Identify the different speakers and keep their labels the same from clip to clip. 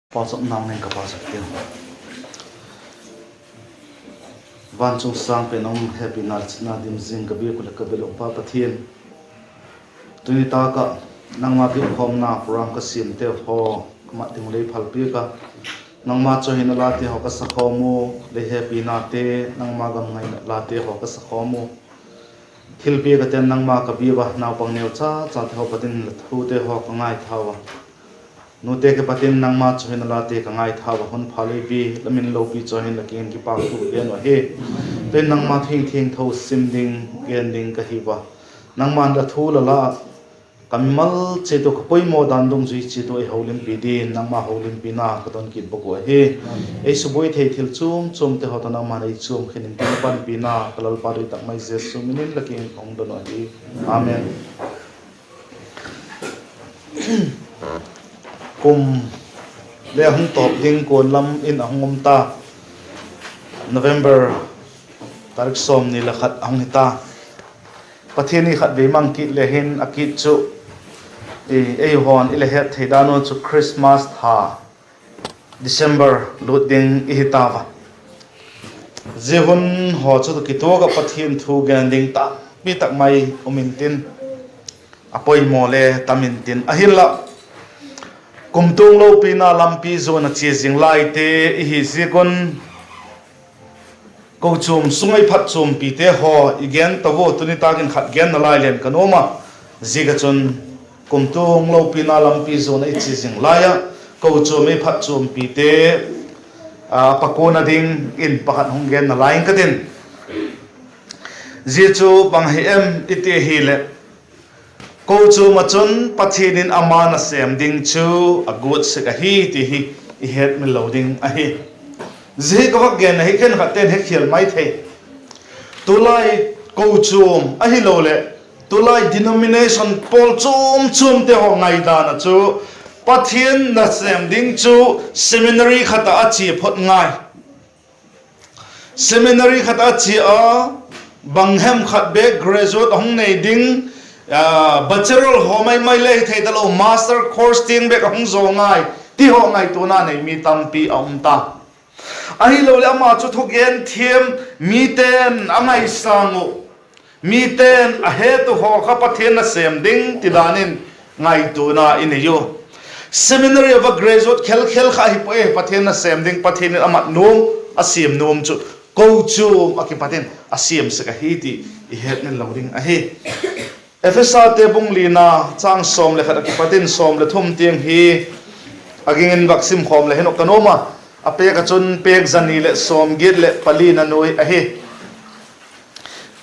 Speaker 1: Pasok namin kapasok din. Van chung sang penong happy nights na dim zing kabi ko kabelo pa pathian. Tunita ka nang magi khom na purang ka sim te ho ma ting lei phalpi ka nang ma cho hinala te ho ka sa khomu le happy na te nang ma gam ngai la te ho ka sa khomu thilpi ka ten nang ma kabi ba na pang neu cha cha te ho patin thu te ho ka ngai thawa nute ke patin nang ma chohin la te ka ngai thawa hon phale bi lamin lo bi chohin la ken ki pa tu gen wa he pen nang ma thing thing tho sim ding gen ding ka hi wa nang man la thu la la kamal che to ko poi mo dan dong ji chi to e holim pi din nang ma holim pi na ka don ki boko he e su boi the thil chum te ho ta nang ma nei chum khin tin pan pi na kalal pa ri tak mai jesu minin la ken ong don wa hi amen kum le hung top ding kon lam in ahngom ta November tarik som ni la khat ang hita Pathianni khat ve mang ki le hin akit chu e hon ile het thedano chu Christmas tha December lut ding i hitawa jehun ho chu ki to ga pathian thu gan ding ta pi tak mai umintin apoi mo le tamintin ahilla kumtung lo pina lampi zo na chi jing lai te hi zikon Kochuam sungai PHATCHUAMPI te ho igen tawo tunita kin khat gen na lai len kanoma ziga chun kumtung lo pina lampi zo na chi jing laya Kochuam PHATCHUAMPI te PAKUA na ding in pakhat hong gen na lai katin zichu bang hem ite hile Kochuam achun pathinin ama na sem ding chu agut se ka hi ti hi I het mi loading a hi zi ka gen hi ken khaten he khial mai the tulai Kochuam a hi lo le tulai denomination pol chum te ho ngai da na chu pathian na sem ding chu seminary khata a chi phot ngai seminary khata chi a banghem khat be graduate hong nei ding bachelor ho mai le thei dalo master course ting be hong zo ngai ti ho ngai tu na nei mi tampi om ta ai lo le ma chu thogen thiem mi ten angai sangu mi ten a he tu ho kha pathian na sem ding ti danin ngai tu na in yo seminary of a graduate khel kha hi poe pathian na sem ding pathian amat num asim num chu Kochuam aki pathian asim se ka hi ti I het nen loading a hi Efesa te bung lina chang som le khat ki patin som le thum tiang hi agingin vaksim khom le heno kanoma ape ka chun pek zani le som git le palina noi a hi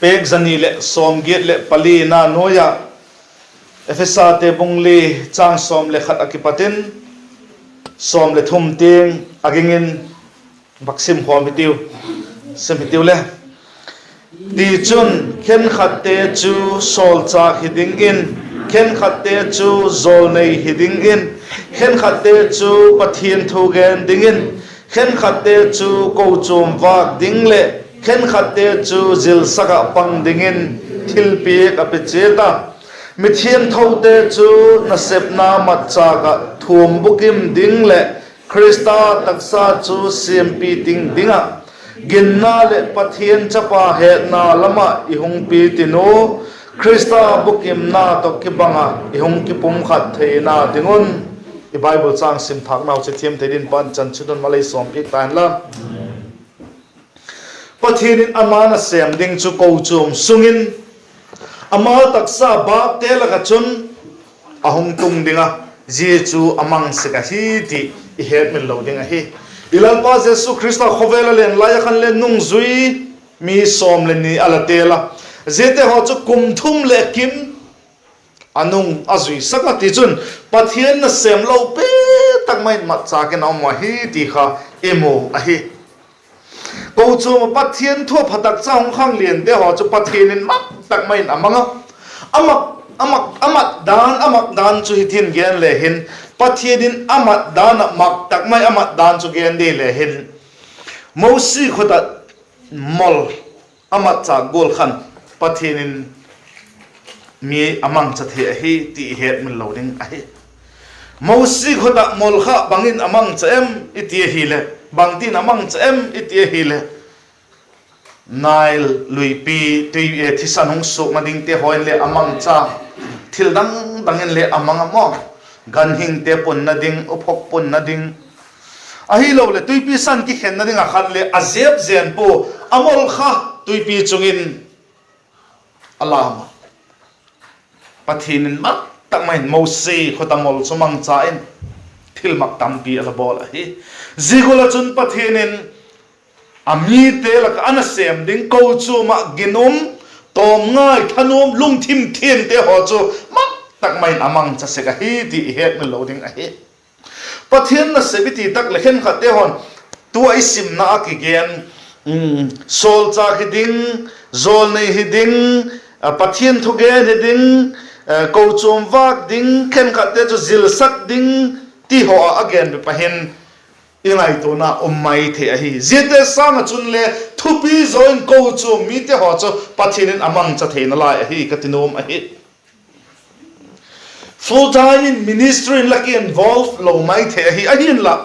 Speaker 1: pek zani le som git le palina noya Efesa te bung li chang som le khat ki patin som le thum tiang agingin vaksim khom hitiu sem hitiu le Di chun ken khatte chu sol cha hiding in ken khatte chu zol nei hiding in ken khatte chu pathian thu gen ding in ken khatte chu Kochuam wak ding le ken khatte chu zil saka pang ding in thil pi ka pe cheta mithian tho te chu na sep na mat cha ka thum bukim ding le Krista taksa chu CMP ding dinga ginna le pathian chapa he na lama ihung pi tino Krista bukim na to ki banga ihung ki pum khat the na tingun I Bible chang sim thak nau che thiam therin pan chan chudon malai som pi tan la pathian amana sem ding chu Kochuam sungin ama taksa ba te la ka chun ahung tung dinga ji chu amang se ka hi ti I het min lo ding a hi Ilan pa Jesu Krista khovela len laya khan len nung zui mi som len ni alatela zete ho chu kumthum le kim anung azui sakati chun pathian na sem lo pe tak mai mat cha ke naw ma hi ti kha emo a hi Kochuam pathian tho phatak chang khang len de ho chu pathian in mak tak mai amanga amak dan chu hi thin gen le hin pathianin amat dan mak tak mai amat dan chu gen de le hin mosi khota mol amat cha gol khan pathianin mi amang cha the hi ti het min loading a hi Mausi khoda molkha bangin amang chem itie hile bangtin amang chem itie hile Nile luipi tui e thisan hong sok mading te hoin le amang cha thil dang dangin le amang amo gan hing te pon na ding uphok pon na ding ahi lo le tui pi san ki khen na ding a khan le azep zen po amol kha tui pi chungin alama pathinin mak tak main Mose khotamol sumang chain thil mak tampi ala bol hi zigola chun pathinin ami te lak anasem ding Kochuam ginum tom ngai thanom lungthim thien te ho chu mak tak main amang cha se ka hi ti het me loading a hi pathian na sebiti tak lekhen khate hon tu ai sim na ki gen sol cha ki ding zol nei hi ding pathian thu ge hi ding Kochuam vak ding khen khate chu zil sak ding ti ho again be pahen ingai to na mai the a hi zete sang chun le thupi zoin Kochuam mi te ho chu pathian amang cha theina lai a hi katinom a hi full time in ministry in lucky involved lo mai the hi a hin la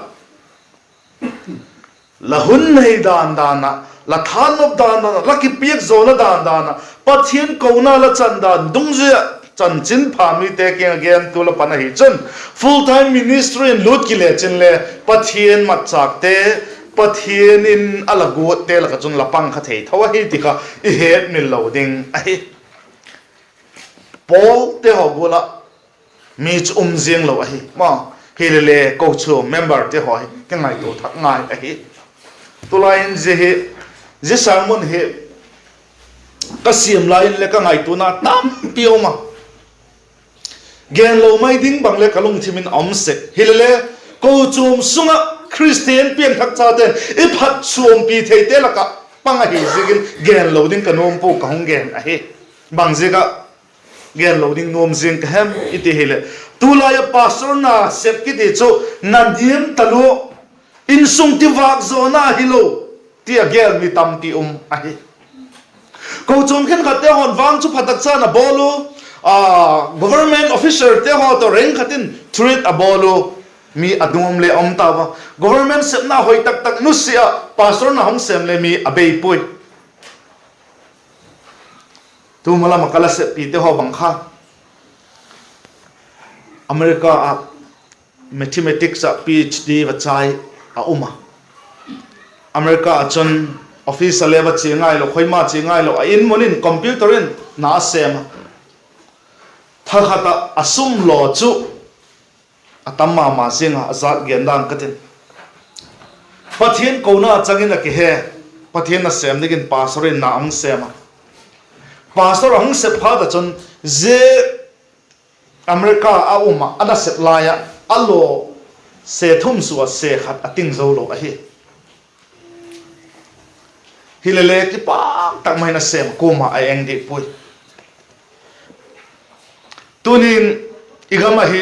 Speaker 1: hun nei dan dana la than of dan lucky piek zona dan dana pathian ko na la chan dan dung je chan chin phami te ke again tu la pana hi chun full time ministry in lut ki le chin le pathian mat chak te pathian in alagot te la ka chun lapang kha thei thawa hi tika I het mil loading ai Paul te ho bula mi chum jing lo ai ma hi le Kochuam member te hoi ke ngai to thak ngai ai tu lain je hi je sermon hi kasim lain le ka ngai tu na tam pioma gen lo mai ding bang le kalung thimin omse hilele Kochuam sunga Christian pian thak cha ten I PHATCHUAMPI thei te laka panga hi zigin gen lo ding kanom po ka hong gen a hi bang zega gen lo ding nom jing ka hem iti hele tula ya pastor na sep ki ti chu nadim talu in sung ti wak zona hilo ti agel mi tam ti a hi Kochuam khen khate hon wang chu phatak cha na bolu government officer te ho to reng khatin treat a bolu mi adum le om ta ba government sep na hoi tak tak nu sia pastor na hong sem le mi abei pui tu mala makala sep pi te ho bang kha America a mathematics a PhD wa chai a uma America a chon office level chi ngai lo khoima chi ngai lo in monin computer in na sem thakata asum lo chu atama ma singa azat gendan katin pathian ko na changin ki he pathian na sem nikin pastorin na ang sema pastor ang se phada chon je America a uma ada set laya allo se thum suwa se khat ating zo lo a hi hilele ki pa tak mai na sem kuma ai eng di pui tunin igama hi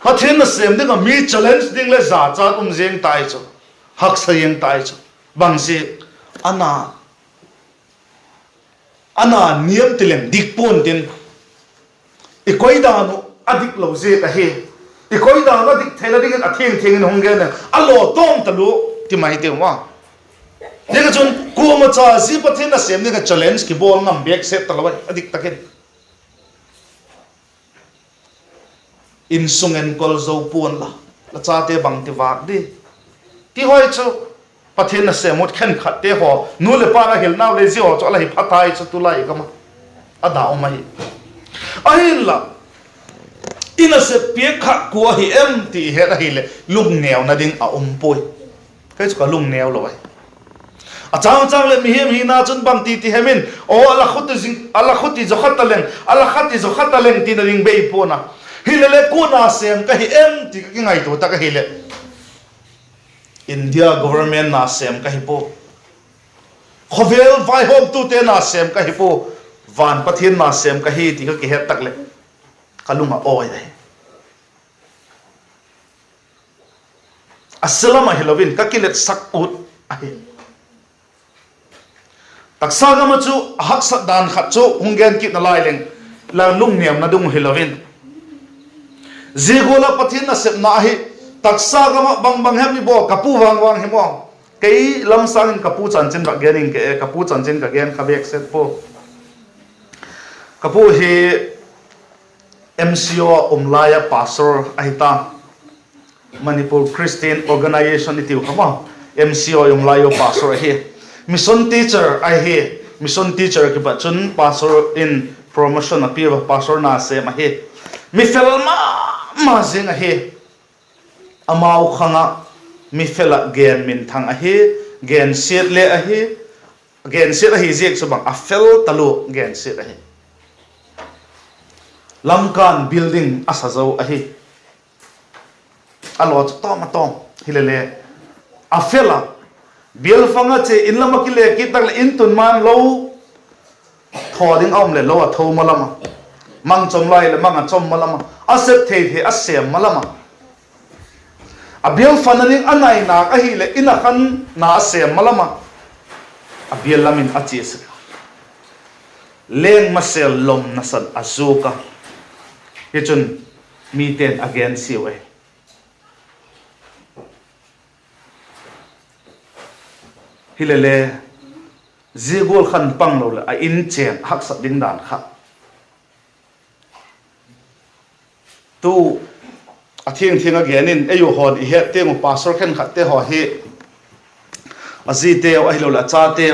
Speaker 1: pathian na sem ding a mi challenge ding le za cha jeng tai cho hak sa yeng tai cho bangsi ana niam tilem dikpon tin ikoi da no adik lo je ka he ikoi da no dik thela ding a theng theng in hongge na alo tom talu ti mai te wa nega chon ko ma cha si pathian na sem ding a challenge ki bol ngam bek set talawa adik taken in sungen kol zo pon la cha te bang ti wak di ti hoi chu pathian na se mot khen khat te ho nu le pa na hil naw le ji ho cho la hi phatai chu tu lai kama ada o mai ahilla ina se pie kha ko hi em ti he da hi le lung neo na ding a poi kai chu ka lung neo lo ai a chang le mi hem hi na chun bang ti hemin o ala khuti zo khataleng ala khati zo khataleng ti na ring bei po na hilele ko na sem ka hi em ti ki ngai to ta ka hile India government na sem ka hi po khovel vai hom tu te na sem ka hi po van pathian na sem ka hi ti ka ki het tak le kalunga oi dai assalama hilovin ka kilet sakut ahi taksa ga ma chu hak sa dan khat chu hungen ki na lai leng la lung niam na dung hilovin Zigola Pathian na sep na hi taksa gama bang hem ni bo kapu wang hi mo kei lam sang in kapu chanchin ba gening ke kapu chanchin ka gen khabek set po kapu hi MCO umlaya pastor ahita Manipur Christian Organization itiu kama MCO umlayo pastor hi mission teacher ai hi mission teacher ki ba chun pastor in promotion appear pastor na se ma hi mi felma ma zing a hi amau khanga mi fela gen min thang a hi gen set le a hi gen set a hi jek subang a fel talu gen set a hi lamkan building asazau a hi alot tom tom hilele a fela biel fanga che in lama ki le ki tak in tun man lo thoding om le lo a tho malama mang chom lai le mang chom malama asep thei the asem malama abiel fanaring anai na ka hi le ina khan na asem malama abiel lamin achis leng masel lom nasan azuka hichun miten again siwe hilele zigol khan pang lo le a in chen hak sa ding dan kha tu a thieng again in ayu hon I he te mo pastor khen khat te ho hi azi te a hilo la cha te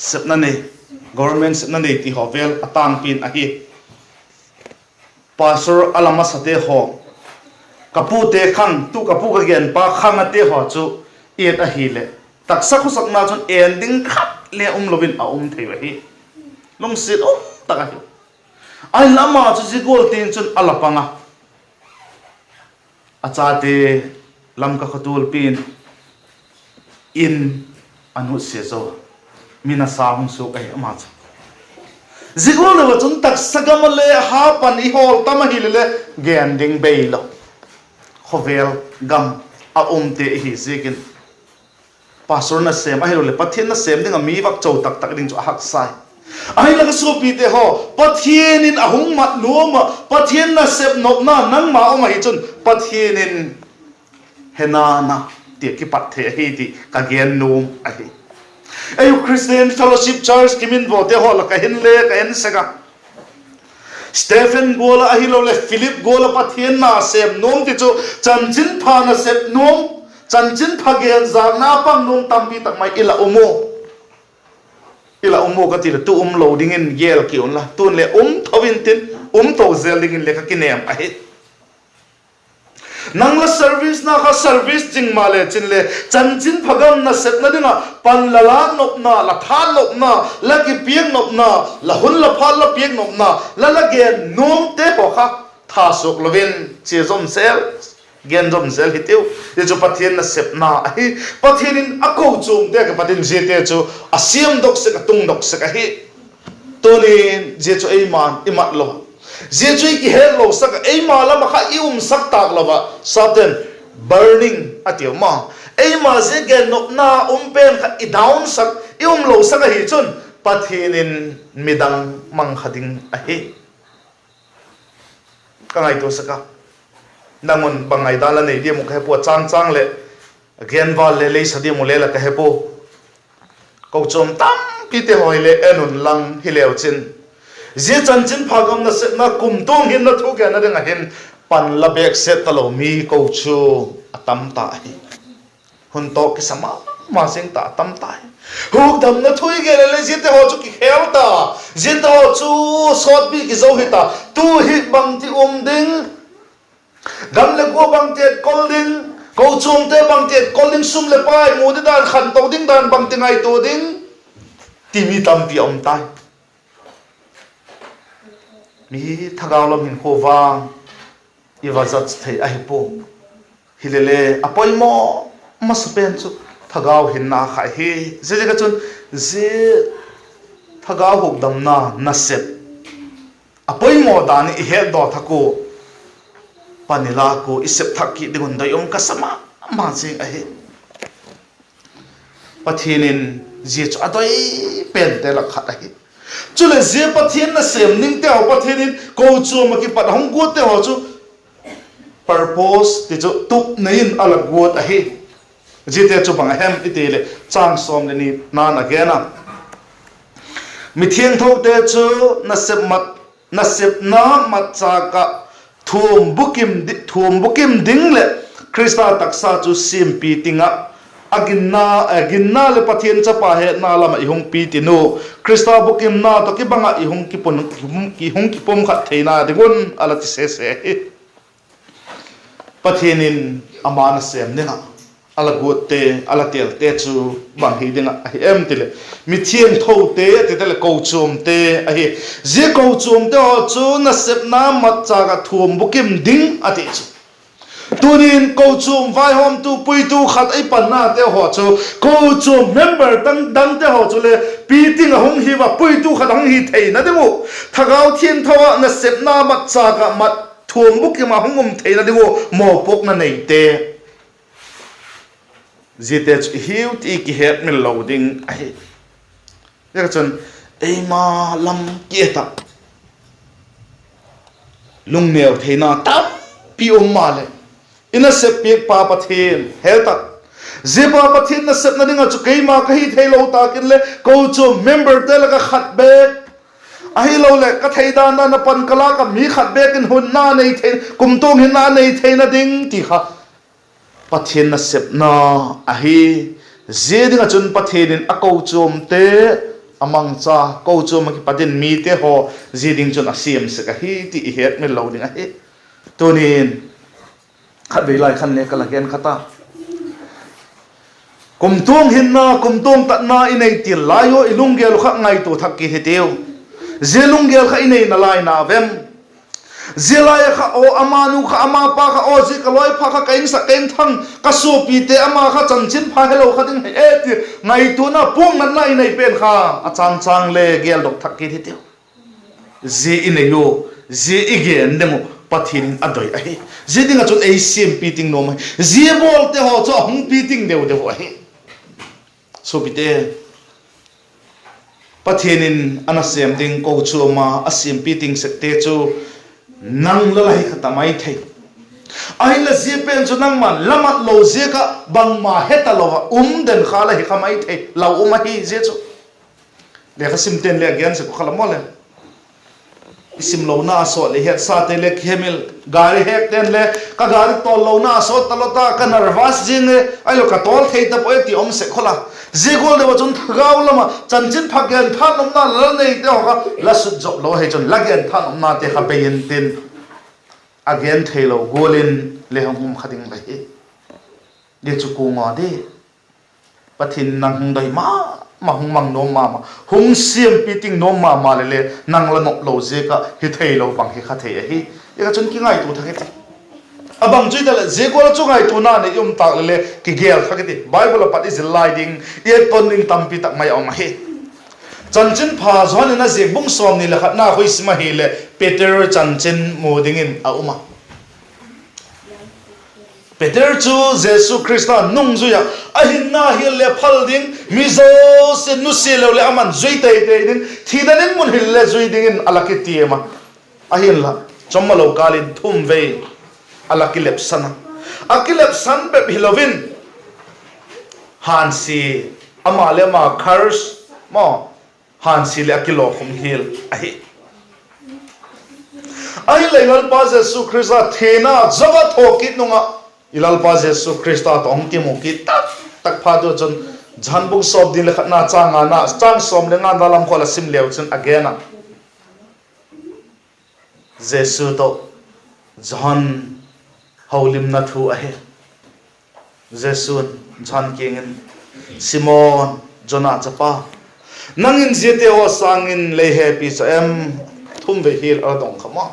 Speaker 1: sep na nei government sep na nei ti ho vel atang pin a hi pastor alama sa te ho kapu te khang tu kapu ka gen pa khang te ho chu et a hi le taksa khu sak na chon ending khat le lovin a thei wa hi long sit taka hi ai lama chu zigol tin chun alapanga achate lam ka khatul pin in anu se zo mina sa hung su kai ama cha zigol le chun tak sagam le ha pan I hol tama hi le gending beilo khovel gam a te hi zikin pastor na sem a le pathian na sem ding a mi wak chau tak tak ding chu hak sai ai la so pi te ho pathian in ahung mat nuama pathian na sep nop na nang ma o ma hi chun pathian in henana ti ki pat the hi ti ka gen num a hi ayu Christian Fellowship Church kimin vo te ho la ka hin le ka en sega Stephen gola a hi lo le Philip gola pathian na sem nom ti chu chanchin pha na sep nom chanchin phagel zang na pang nom tampi tak mai ila umo ka ti tu loading in yel ki on la tun le thawin tin to zel ding in le ka kinem a hit nang la service na ka service jing ma le chin le chanchin phagam na set na dinga pan la la nop na la than nop na la ki pieng nop na la hun la phal la pieng nop na la gen nom te ho kha tha sok lovin che zom sel gen zom sel hitiu ye chu pathian na sep na hi pathian in a Kochuam te ka patin je te chu asiam dok se ka tung dok se ka hi tonin je chu ei man imat lo je chu ki hel lo sak ei ma la ma kha sak tak lo ba satan burning atiu ma ei ma je gen nop na pen kha I down sak lo sak hi chun pathian in midang mang khading a hi ka ngai to saka nangon bangai dala nei dia mo khe po chang le again wal le sadi mo le la khe po Kochuam tam ki te hoi le enun lang hileu chin je chanchin phagam na se na kumtong hin na thu ke na ding hin pan la bek set talo mi Kochuam atam ta hi hun to ki sama ma sing ta tam ta huk dam na thui ge le je te ho chu ki hel ta je to chu sot bi ki zo hi ta tu hi bang ti ding gam le go bang te colding Kochuam te bang te colding sum le pai mu de dan khan to ding dan bang te ngai to ding ti mi tam pi om tai mi thagaw lam hin ho wang I wazat thei a hi po hilele apoi mo maspen chu thagaw hin na khai hi je ka chun je thagaw hok dam na set apoi mo dan I he do thako panila ko isep thaki dingon dayom kasama ma sing a hi pathinin je chu adoi pen te la khat a hi chule je pathin na sem ning te ho pathinin Kochuam ki pat hong go te ho chu purpose ti chu tup nein alagot a hi jite chu bang hem itile chang som le ni nan again mi thiang tho te chu nasep na mat cha ka thum bukim ding le Krista taksa chu sim pi tinga aginna le pathian cha pa he na lama ihung pi tinu Krista bukim na to ki banga ihung ki pom khat theina dingun ala ti se pathianin amana sem nenga ala gote ala tel te chu bang hi dinga em tile mi thiang tho te tele Kochuam te a hi je Kochuam te ho chu na sep na mat cha ka thum bukim ding ati chu tunin Kochuam vai hom tu pui tu khat ai pan na te ho chu Kochuam member dang te ho chu le meeting hong hi wa pui tu khat hong hi thei na demu thagau thien thawa na sep na mat cha ka mat thum bukim ma hongum thei na demu mo pok na nei te zite hiu ti ki het mil loading ai ya chon ei ma lam kieta lung neo theina tap pi male ina se pi pa pathin helta zipa pathin na sep na dinga chu keima ka hi thei lo ta kin le Kochuam member te la ka khat be ahi lo le ka thei da na pan kala ka mi khat be kin hun na nei thei kum tong hin na nei thei na ding ti kha pathin na sep na ahi zedinga chun pathin a Kochuam te amang cha Kochuam ki patin mi te ho zeding chun asiam se ka hi ti het me lo ding a hi tunin khat be lai khan ne kala gen khata kumtung hinna kumtung tatna inei til layo ilungel kha ngai to thak ki heteu zelungel kha inei na lai na vem zelaya kha o amanu kha ama pa kha o ji kaloi pha kha kain sa kain thang ka so pi te ama kha chanchin pha hello kha ding e ti ngai tu na pung na nai nei pen kha achang chang le gel dok thak ki heteu ze inei yo ze igen demo pathin adoi a hi zedinga chun ei sim piting no mai zebol te ho cho hung piting deu deu a hi so pite pathinin anasem ding Kochuam ma asim piting sekte chu nang la lai khatamai thei ai la je pen chu nang man lamat lo je ka bang ma heta lo den khala hi khamai thei lau hi je chu le khasim ten le again se ko khala mole isim lo na so le het sa te le khemil gari hek ten le ka gari tol lo na so talota ka nervous jing ai lo ka tol thei ta poe ti om se khola je gol de chun thagaw lama chanchin phagen than nom na la nei te ho ka la su job lo he chun lagen than nom na te kha pein tin again thelo golin le hum khading le he de chu ku nga de pathin nang doi ma hung mang no ma hung siam piting no ma le nang la nok lo je ka hi thei lo bang hi kha thei hi ya chun ki ngai tu thake ti abang chui dal je ko chu ngai tu na ne yum tak le ki gel thake ti bible pat is lighting ye ton ning tampi tak mai om hi chanchin pha zon na je bung som ni la khat na hoi sima hi le Peter chanchin moding in a uma Peter chu Jesus Christa nung zuya ahin na hil le phal ding mizo se nu se le aman zui tai tai din thidanin mun hil le zui ding in alaki tiema ahin la chomalo kalin thum ve alaki lep sana akilep san pe hilovin hansi amale ma khars mo hansi le akilo khum hil ahi ai legal pa Jesus Christa thena zaga thokit nunga ilal pa Jesus Christa tong ki mo ki tak pha do chon janbung sob din le khatna changa na chang som le nga dalam khola sim leu chun again Jesus to John haulim na thu ahe Jesus John kingen Simon Jona chapa nangin jete ho sangin le happy sa em thum ve hil adong khama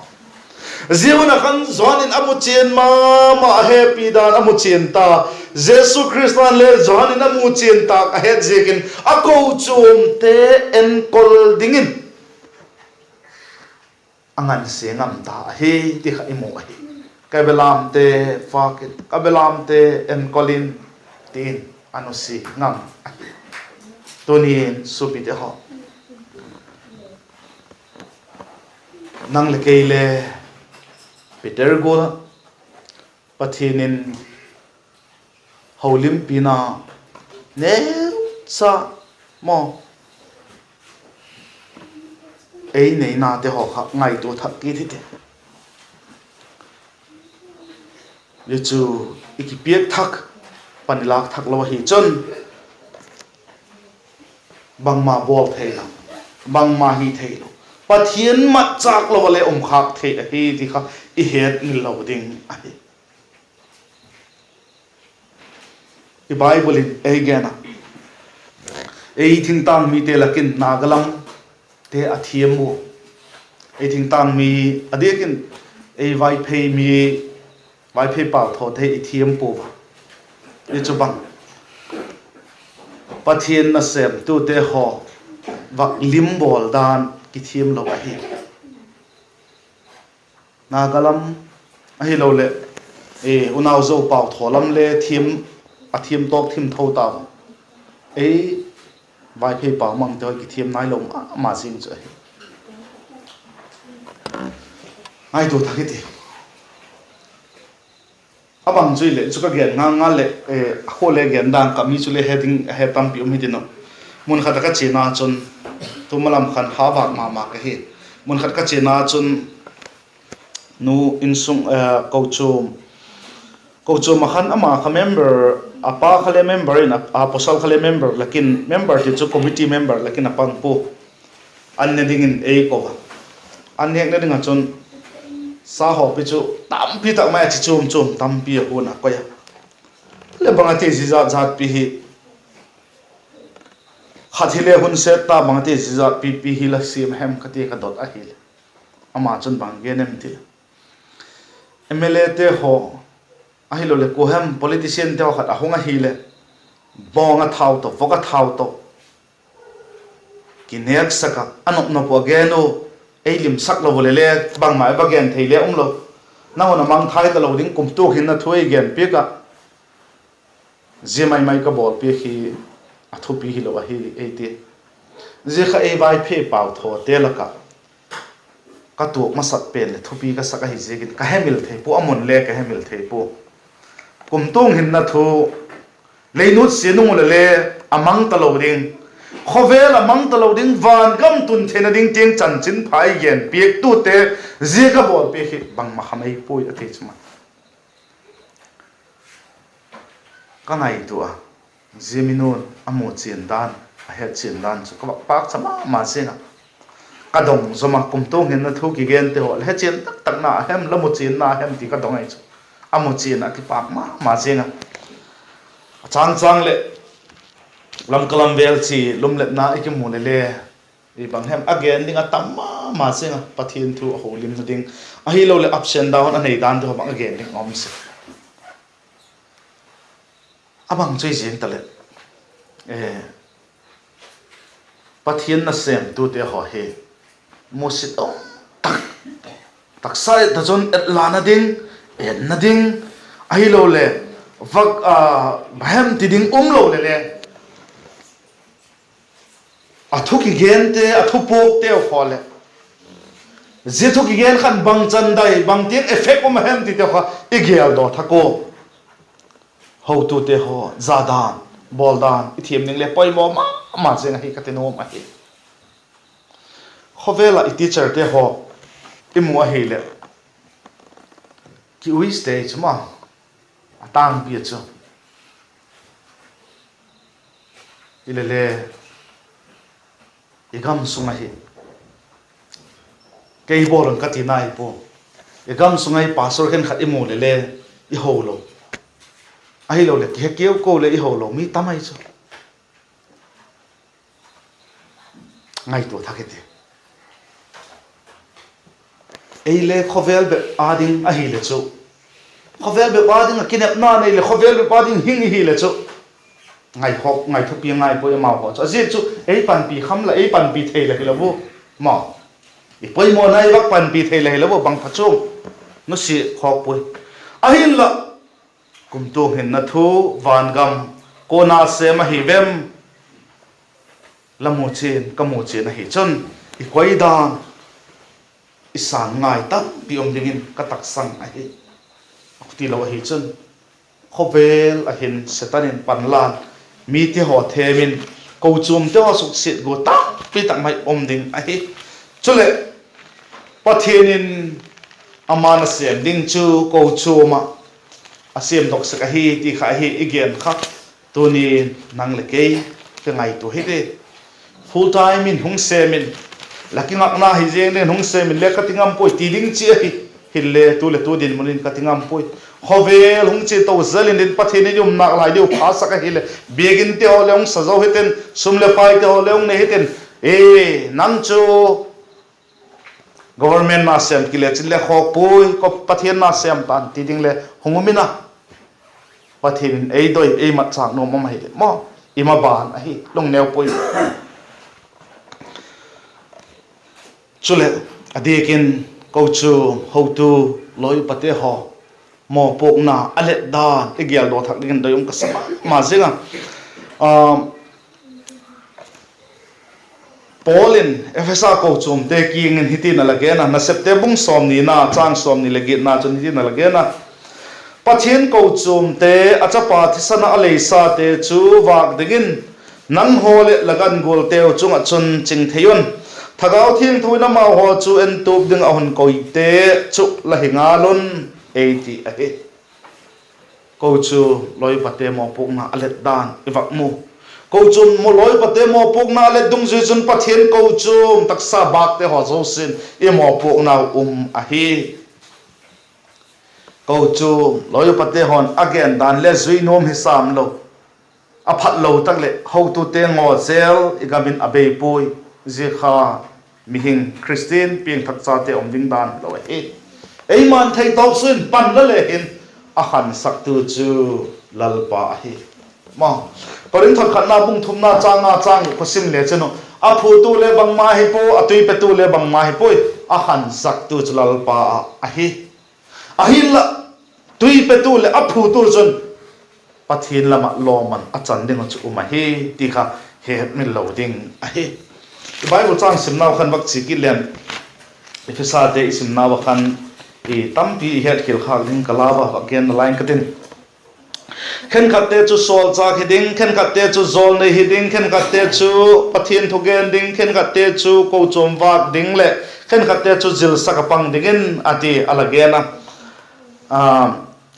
Speaker 1: Ziona kan zonin amu chen ma happy dan amu chen ta Jesus Christan le zonin amu chen ta a het jekin a Kochuam te en kol dingin angan se ngam ta he ti kha imo he kabelam te fakit kabelam te en kolin tin anusi ngam toni supite ho nang le keile Peter gola Pathianin holim pina nel sa mo ấy này na te họ ngày tuổi thật kia thế giờ chú ít biết thắc panilak thắc lo hi chân bằng mà bol thế nào bằng mà hi thế nào Pathian mặt chắc lo vale khác thế hi thì khác ít hết ni lo ding ai cái Bible in ấy gana ấy thinh tang mi te lakin nagalam te athiamu ấy thinh tang mi adekin ấy Vaiphei mi Vaiphei bảo thọ te athiam po đi cho bằng Pathian na sem tu te ho vak lim bol dan ki thiam lo hi nagalam ahi lo le unau zo pau tholam le thiam athiam tok thim tho ta ấy Vaiphei bảo mang tới cái thiêm nai lồng mà xin rồi ai đồ thằng cái gì à bằng duy lệ chúng ta ghen ngang lệ khô lệ ghen đang cầm như lệ heading headam biểu mi tin nó muốn khát cái chuyện nào chun tôi mà làm khăn há vạc mà cái gì muốn khát cái chuyện nào chun nu in sung Kochuam mà khăn ama khăn member apa khale member in apostle khale member lakin member ti chu committee member lakin apang po an ne ding in e ko an ne ding a chon sa ho pi chu tam pi tak mai chi chum tam pi ko na ko ya le bang ate ji zat pi hi khathile hun set ta bang ate ji zat pi hi la sim hem khati ka dot a hi ama chon bang genem ti MLA te ho ahi lo le Kochuam politician te khat ahunga hi le bonga thau to voka thau to kinek saka anok no po geno eilim sak lo le le bang mai ba gen thei le lo na ona mang thai ta lo ding kum tu hin na thoi gen pe ka je mai ka bol pe hi athu pi hi lo hi te je kha ei Vaiphei pau tho te la ka tu ma sat pen le thu pi ka saka hi je gin ka hemil thei pu amon le ka hemil thei pu kum tung hin na thu leinut sinung le amang talo ding khovel amang talo ding van gam tun thena ding tiang chan chin phai yen piek tu te je ka bol pe hi bang ma khamai pui a the chuma ka ngai tu a jeminun amo chen dan a he chen dan chu ka pak chama ma se na ka dong zoma kum tung hin na thu ki gen te ho he chen tak na hem lamu chen na hem ti ka dong ai chu amo chen na ki pak ma se nga chang le lam kalam vel chi lum let na ikim mu le i bang hem again ding a tam ma se nga pathian thu ho lim na ding a hi lo le ups and down anei dan to bang again ding om se abang chui jeng ta le pathian na sem tu te ho he mo sit o tak sai ta jon et la na ding et na ding a hi lo le vak bhem ti ding lo le athu ki gen te athu pok te o le je thu ki gen khan bang chan dai bang tiek effect om hem ti te kha igel do thako ho tu te ho zadan boldan ithiam ning le poi mo ma je nga hi ka te no ma hi khovela i teacher te ho imu a hi le ki ui stage ma atang pi chu ilele igam sunga hi kei bolon ka ti nai po igam sungai pastor khen khat imu le I ho lo ai lo le ke keu ko le I ho lo mi tamai chu ngai to thakete ei le khovel be ading a hi le chu khovel be ading a kinep na nei le khovel be ading hing hi le chu ngai hok ngai thu pi ngai po ma ho cha je chu ei pan pi kham la ei pan pi thei la hi lo bu ma I poi mo nai wak pan pi thei la hi lo bu bang phachum no si khok pui a hin la kum tu hin na thu van gam ko na se ma hi vem la mo chen ka mo chen a hi chon I koi dan I san ngai tak pi om dingin ka tak sang a hi ti lo hi chun khovel a hin setanin panlan mi ti ho themin Kochuam te ho suk sit go ta pi tak mai om ding a hi chule pathianin amana sem ding chu Kochuam a sem dok sak a hi ti kha hi igen kha tuni nang le ke ngai tu hi de full time in hung semin laki ngak na hi jeng den hung semin le katingam poi ti ding chi hi hille tu le tu din munin katingam poi khovel hung chi to zalin din pathian yum nak lai deu pha saka hile begin te ho leung sazo hiten sumle pai te ho leung ne hiten nang chu government na sem kile chile khok pui ko pathian na sem tan ti ding le hungumina pathian ei doi ei mat chang no mom hile mo ima ban a hi long neu pui chule adekin Kochuam hotu loi pate ho mo pok na alet dan igial do thak ding doyum kasama ma zinga Paulin efesa Kochuam te king in hitin alagena na septembung som ni na chang som ni legit na chun hitin alagena pathian Kochuam te achapa thisana aleisa te chu wak degin nang hole lagan gol teu chunga chun ching theyon thagau thing thuina ma ho chu en tup ding ahon koite chu la hinga lon ati ake Kochuam loi pate mo pok na alet dan iwak mu Kochuam mo loi pate mo pok na alet dung ju chun pathian Kochuam taksa bak te ho zo sin e mo pok na a hi Kochuam loi pate hon again dan le zui nom hi sam lo a phat lo tak le ho tu te ngo zel igamin abei pui zikha mihing Christian pieng thak cha te om ding dan lo ei man thei top sun pan la le hin a khan sak tu chu lalpa hi ma parin thak khat na bung thum na chang khosim le cheno a phu tu le bang ma hi po atui pe tu le bang ma hi poi a khan sak tu chu lalpa a hi la tui pe tu le a phu tu chun pathin lama loman a chan ding chu ma hi ti kha he min lo ding a hi Bible chang simnaw khan bak chiki len efesa te simnaw khan e tampi het kil khak ding kalawa again line katin khen khatte chu sol cha khiding khen khatte chu zol nei hiding khen khatte chu pathian thugen ding khen khatte chu Kochuam wak ding le khen khatte chu jil sakapang dingin ati alagena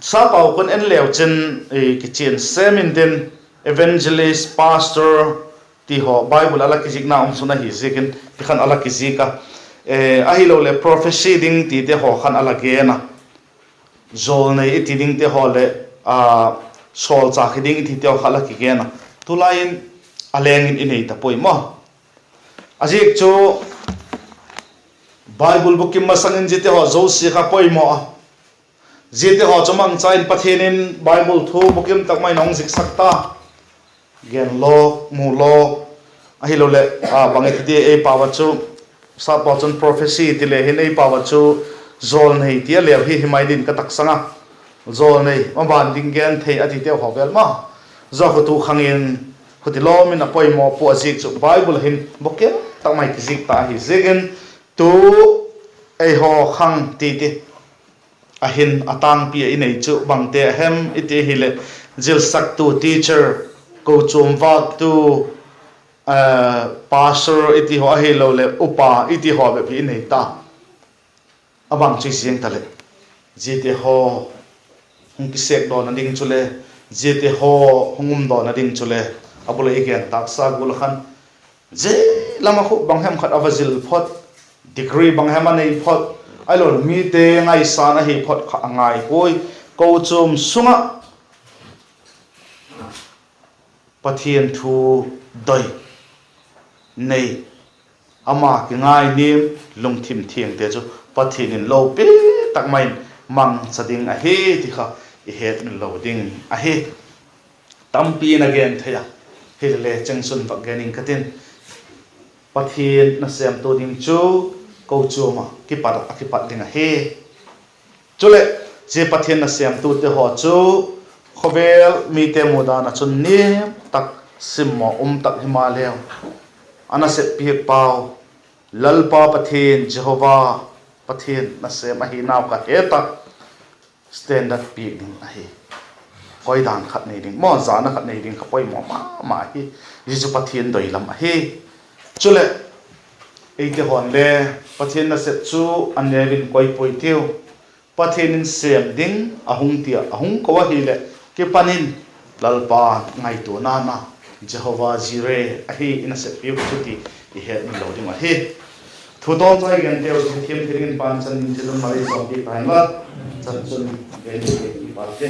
Speaker 1: sa pau kon en leo chen e kitchen semin den evangelist pastor ti ho Bible ala kizik na suna hi zikin ti khan ala kizika ahilo le prophecy ding ti te ho khan ala gena zol nei ti ding te ho le sol cha khiding ti te ho khala ki gena tulain aleng in inei ta poi mo ajik chu Bible book kim masangin jite ho zo si kha poi mo jite ho chomang chain pathianin Bible thu bokim takmai nong zik sakta gen lo mu lo ahilo le bangai ti e pawa chu sa pa chon prophecy ti le hin e pawa chu zol nei ti le hi himai din ka tak sanga zol nei ma ban ding gen thei ati te ho bel ma zo ko tu khangin khuti lo min a poi mo po asik chu Bible hin boke tamai ki zik ta hi zegen tu e ho khang ti ti ahin atang pi inei chu bangte hem ite hile jil sak tu teacher Kochuam wak tu pastor iti ho hi lo le upa iti ho be phi nei ta abang chi siang tale jete ho hung ki sek do na ding chule jete ho hungum do na ding chule abule igen taksa gul khan je lama khu banghem khat avazil phot degree banghem anei phot ailo mi te ngai sa na hi phot kha ngai koi Kochuam sunga pathian thu doi nei ama ki ngai nim lung thim thiang te chu pathian in lo pe tak mai mang sading a he ti kha I het min lo ding a he tampi na gen thaya hele changsun va gening katin pathian na sem to ding chu Kochuam ki pat ding a he chule je pathian na sem tu te ho chu khovel mi te modana chun ni tak simmo tak himalaya ana se pi pau lalpa pathian Jehovah pathian na se mahi naw ka eta standard peak ding ahi koi dan khat nei ding mo za na khat nei ding khapoi mo ma hi jisu pathian doi lam ahi chule eite hon le pathian na set chu anevin koi poi tiu pathian in sem ding ahung tia ahung ko hi le ke panin lalpa ngai tu na na Jehovah Jireh ahi ina set piu chuti I het mi lo ding ahi thu don chai gen teo thiam thirin pan chan in thilum mai som pi pain la chan chun gen ki pa ke